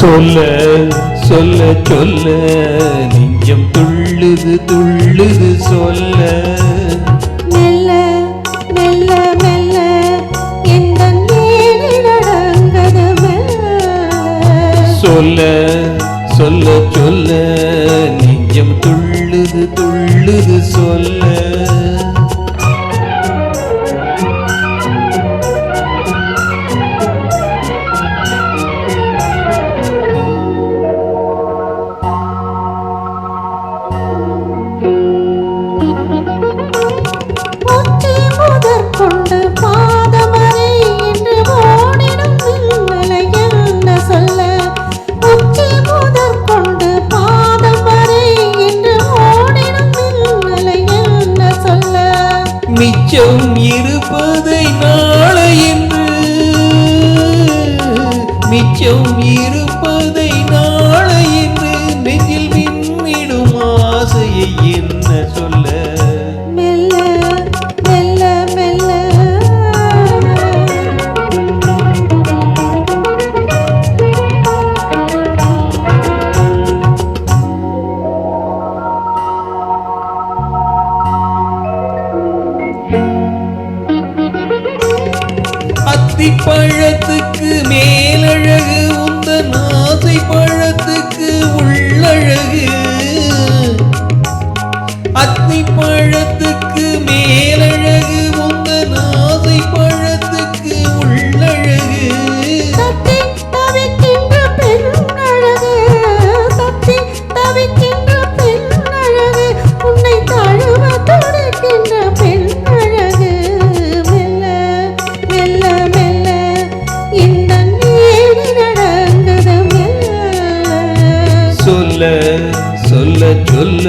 சொல்ல சொல்ல சொல்ல நெஞ்சம் துள்ளுது துள்ளுது சொல்ல மெல்ல மெல்ல மெல்ல எந்த நடந்தது சொல்ல சொல்ல சொல்ல நெஞ்சம் துள்ளுது துள்ளுது சொல்ல கொண்டு பாதமறை என்று ஓடிடும் மின்னலை என்ன சொல்ல உச்சி முதற் கொண்டு பாதமறை என்று ஓடிடும் மின்னலை என்ன சொல்ல மிச்சம் இருப்பதை நாளை என்று மிச்சம் இருப்பதை நாளை என்று நெஞ்சில் மின்னிடும் ஆசையை என்ன சொல்ல பழத்துக்கு மேலழகு உந்தன் ஆசை பழத்துக்கு உள்ளழகு அத்தி பழத்துக்கு மேலழகு உந்தன் ஆசை பழத்துக்கு உள்ளழகு தத்தி தவிக்கின்ற பெண்ணழகு தத்தி தவிக்கின்ற பெண்ணழகு உன்னை தழுவ துடிக்கின்ற பெண்ணழகு மெல்ல மெல்ல மெல்ல இந்த நீடி நடந்தது சொல்ல சொல்ல சொல்ல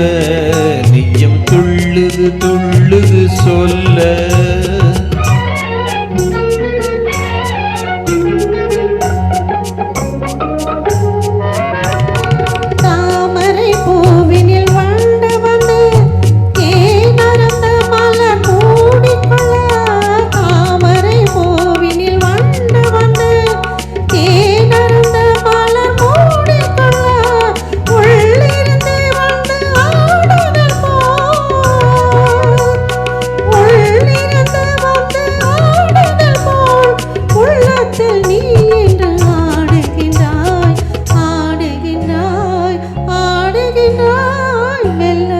நெஞ்சம் துள்ளுது துள்ளுது சொல்ல தாமரை பூவினில் வண்டு வந்து ஏனறந்த மலர் மூடிக்கொள்ள தாமரை பூவினில் வண்டு வந்து ஏனறந்த மலர் மூடிக்கொள்ள உள்ளிருந்து வந்து ஆடுதல் போல் உள்ளிருந்து வந்து ஆடுதல் போல் உள்ளத்தில் நீ என்று ஆடுகின்றாய் ஆடுகின்றாய் ஆடுகின்றாய் மெல்ல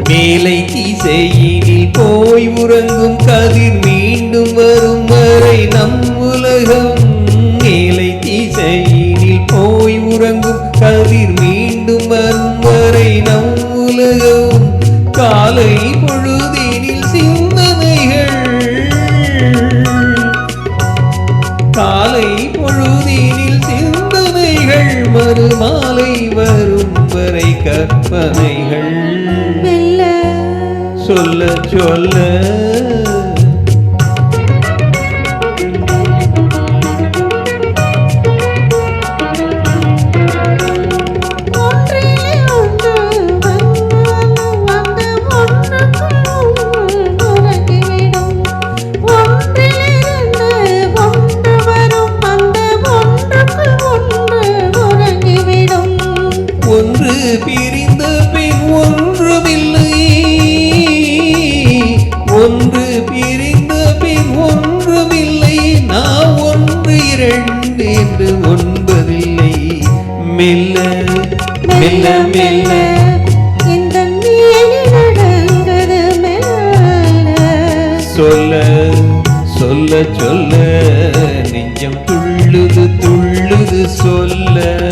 மேலை திசையினில் போய் உறங்கும் கதிர் மீண்டும் வரும் வரை நம் உலகம் மேலை திசையினில் போய் உறங்கும் கதிர் மீண்டும் வரும் வரை நம் உலகம் காலை பொழுதினில் சிந்தனைகள் காலை பொழுதினில் சிந்தனைகள் மறுமாலை வரும் வரை கற்பனைகள் சொல்ல சொல்ல ஒன்று பிரிந்த பின் ஒன்றுமில்லை ஒன்று பிரிந்த பின் ஒன்றுமில்லை நான் ஒன்று இரண்டு என்று ஒன்பதில்லை மெல்ல மெல்ல மெல்ல இந்த நீடி நடந்தது மெல்ல சொல்ல சொல்ல சொல்ல நெஞ்சம் துள்ளுது துள்ளுது சொல்ல